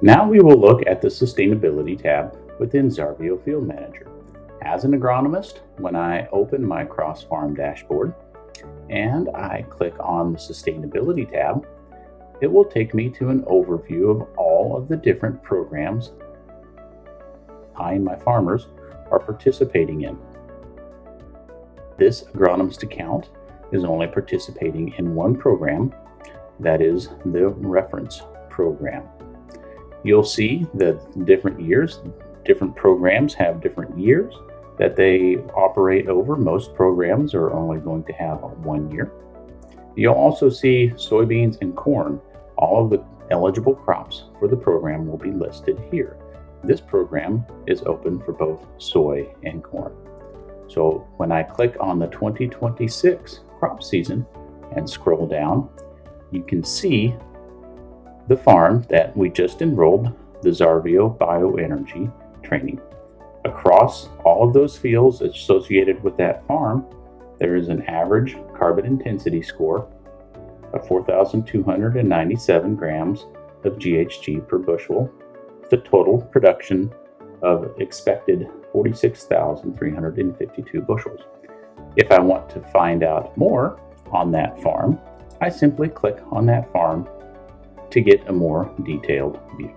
Now we will look at the Sustainability tab within xarvio Field Manager. As an agronomist, when I open my Crossfarm dashboard and I click on the Sustainability tab, it will take me to an overview of all of the different programs I and my farmers are participating in. This agronomist account is only participating in one program, that is the reference program. You'll see that different years, different programs have different years that they operate over. Most programs are only going to have 1 year. You'll also see soybeans and corn. All of the eligible crops for the program will be listed here. This program is open for both soy and corn. So when I click on the 2026 crop season and scroll down, you can see the farm that we just enrolled, the xarvio Bioenergy training. Across all of those fields associated with that farm, there is an average carbon intensity score of 4,297 grams of GHG per bushel, with a total production of expected 46,352 bushels. If I want to find out more on that farm, I simply click on that farm to get a more detailed view.